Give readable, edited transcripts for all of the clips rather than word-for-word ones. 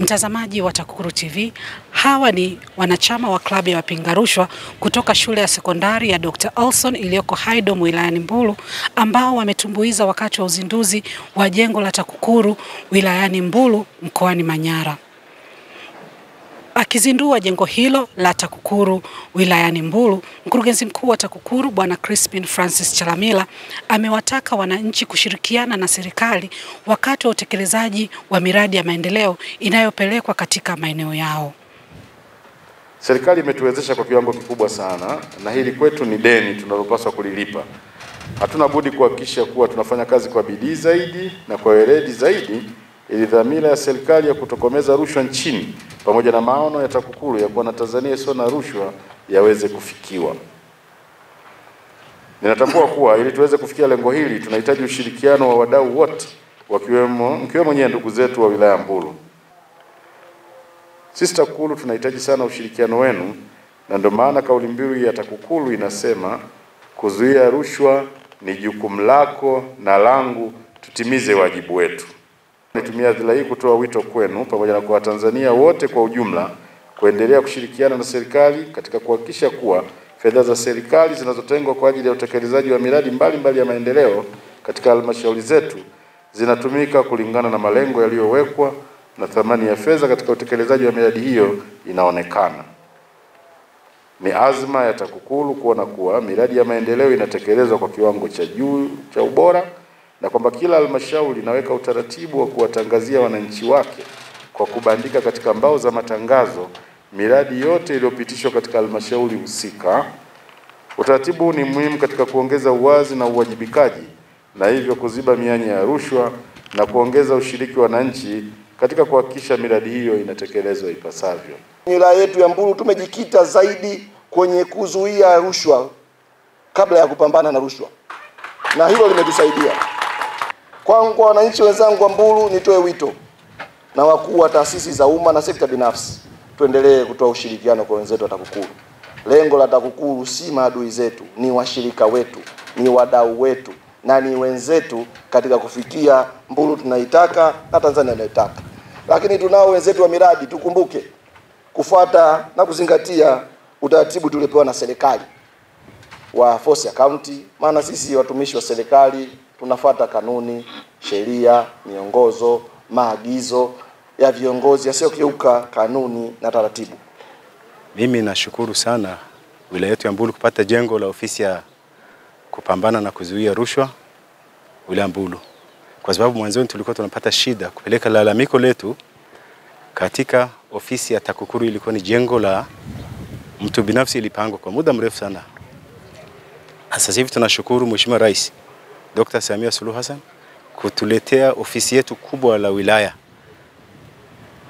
Mtazamaji wa TAKUKURU TV, hawa ni wanachama wa klabu ya wapinga rushwa kutoka shule ya sekondari ya Dr. Olson iliyoko Haydom wilayani Mbulu, ambao wametumbuiza wakati wa uzinduzi wa jengo la TAKUKURU wilayani Mbulu mkoani Manyara. Akizindua jengo hilo la TAKUKURU wilayani Mbulu, mkurugenzi mkuu wa TAKUKURU Bwana Crispin Francis Chalamila amewataka wananchi kushirikiana na serikali wakati wa utekelezaji wa miradi ya maendeleo inayopelekwa katika maeneo yao. Serikali imetuwezesha kwa kiwango kikubwa sana, na hili kwetu ni deni tunalopaswa kulilipa. Hatuna budi kuhakikisha kuwa tunafanya kazi kwa bidii zaidi na kwa weledi zaidi ili dhamira ya serikali ya kutokomeza rushwa nchini pamoja na maono ya TAKUKURU ya kuwa na Tanzania isiyo na rushwa yaweze kufikiwa. Ninatambua kuwa ili tuweze kufikia lengo hili tunahitaji ushirikiano wa wadau wote mkiwemo nyinyi ndugu zetu wa wilaya Mbulu. Sisi TAKUKURU tunahitaji sana ushirikiano wenu, na ndio maana kauli mbiu ya TAKUKURU inasema kuzuia rushwa ni jukumu lako na langu, tutimize wajibu wetu. Nitumia hadhira hii kutoa wito kwenu pamoja na kwa Watanzania wote kwa ujumla kuendelea kushirikiana na serikali katika kuhakikisha kuwa fedha za serikali zinazotengwa kwa ajili ya utekelezaji wa miradi mbalimbali ya maendeleo katika halmashauri zetu zinatumika kulingana na malengo yaliyowekwa na thamani ya fedha katika utekelezaji wa miradi hiyo inaonekana. Ni azma ya TAKUKURU kuona kuwa miradi ya maendeleo inatekelezwa kwa kiwango cha juu cha ubora, na kwamba kila halmashauri inaweka utaratibu wa kuwatangazia wananchi wake kwa kubandika katika mbao za matangazo miradi yote iliyopitishwa katika halmashauri husika. Utaratibu ni muhimu katika kuongeza uwazi na uwajibikaji, na hivyo kuziba mianya ya rushwa na kuongeza ushiriki wa wananchi katika kuhakikisha miradi hiyo inatekelezwa ipasavyo. Wilaya yetu ya Mbulu tumejikita zaidi kwenye kuzuia rushwa kabla ya kupambana na rushwa, na hilo limetusaidia. Kwa wananchi wenzangu wa Mbulu, nitoe wito na wakuu wa taasisi za umma na sekta binafsi, tuendelee kutoa ushirikiano kwa wenzetu wa TAKUKURU. Lengo la TAKUKURU si maadui zetu, ni washirika wetu, ni wadau wetu, na ni wenzetu katika kufikia Mbulu tunaitaka na Tanzania tunaitaka. Lakini tunao wenzetu wa miradi, tukumbuke kufuata na kuzingatia utaratibu tuliopewa na serikali wa force account, maana sisi watumishi wa serikali tunafuata kanuni, sheria, miongozo, maagizo ya viongozi yasiyokiuka kanuni na taratibu. Mimi nashukuru sana wilaya yetu ya Mbulu kupata jengo la ofisi ya kupambana na kuzuia rushwa wilaya Mbulu, kwa sababu mwanzoni tulikuwa tunapata shida kupeleka lalamiko letu katika ofisi ya TAKUKURU. Ilikuwa ni jengo la mtu binafsi, ilipangwa kwa muda mrefu sana. Sasa hivi tunashukuru Mheshimiwa Rais Dr. Samia Suluhu Hassan kutuletea ofisi yetu kubwa la wilaya.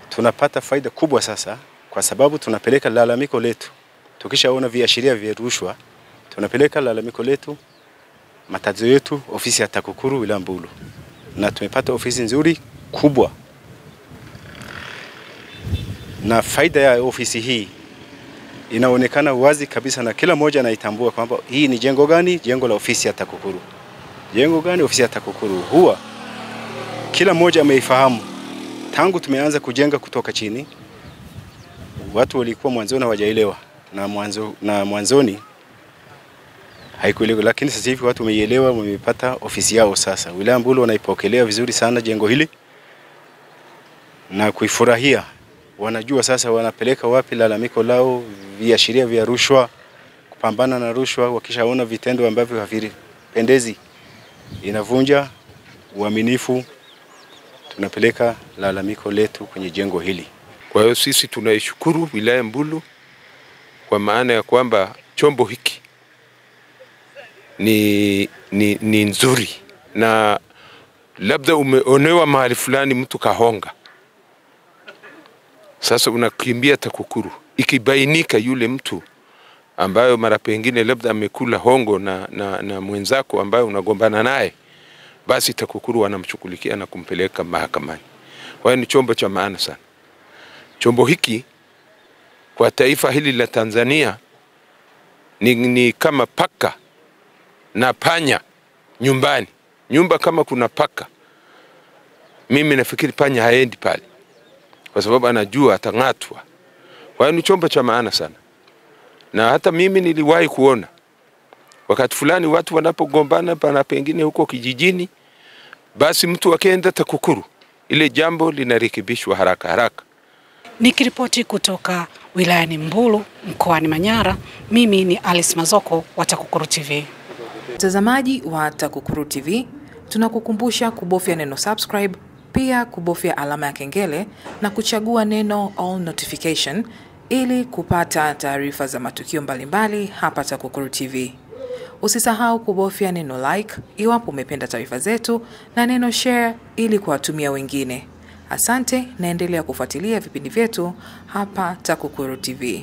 Tunapata faida kubwa sasa kwa sababu tunapeleka lalamiko letu. Tukishaona viashiria vya rushwa, tunapeleka lalamiko letu, matatizo yetu ofisi ya TAKUKURU wilaya Mbulu. Na tumepata ofisi nzuri kubwa. Na faida ya ofisi hii inaonekana wazi kabisa, na kila mmoja anaitambua kwamba hii ni jengo gani? Jengo la ofisi ya TAKUKURU. Jengo gani? Ofisi ya TAKUKURU. Huwa kila mmoja ameifahamu. Tangu tumeanza kujenga kutoka chini, watu walikuwa mwanzoni hawajaelewa, na mwanzoni haikuelewa, lakini sasa hivi watu wameielewa, wamepata ofisi yao sasa. Wilaya Mbulu wanaipokelea vizuri sana jengo hili na kuifurahia. Wanajua sasa wanapeleka wapi lalamiko lao, viashiria vya rushwa, kupambana na rushwa. Wakishaona vitendo ambavyo havipendezi, inavunja uaminifu, tunapeleka lalamiko letu kwenye jengo hili. Kwa hiyo sisi tunaishukuru wilaya Mbulu kwa maana ya kwamba chombo hiki ni nzuri, na labda umeonewa mahali fulani mtu kahonga, sasa unakimbia TAKUKURU. Ikibainika yule mtu ambayo mara pengine labda amekula hongo na mwenzako ambayo unagombana naye, basi TAKUKURU wanamchukulikia na kumpeleka mahakamani. Kwa hiyo ni chombo cha maana sana. Chombo hiki kwa taifa hili la Tanzania ni kama paka na panya nyumbani. Nyumba kama kuna paka, mimi nafikiri panya haendi pale. kwa sababu anajua atang'atwa. Kwa hiyo ni chombo cha maana sana, na hata mimi niliwahi kuona wakati fulani watu wanapogombana pana pengine huko kijijini, basi mtu akaenda TAKUKURU, ile jambo linarekebishwa haraka haraka. Nikiripoti kutoka wilayani Mbulu mkoani Manyara, mimi ni Alice Mazoko wa TAKUKURU TV. Mtazamaji wa TAKUKURU TV, tunakukumbusha kubofya neno subscribe, pia kubofya alama ya kengele na kuchagua neno all notification ili kupata taarifa za matukio mbalimbali hapa TAKUKURU TV. Usisahau kubofya neno like iwapo umependa taarifa zetu na neno share ili kuwatumia wengine. Asante, naendelea kufuatilia vipindi vyetu hapa TAKUKURU TV.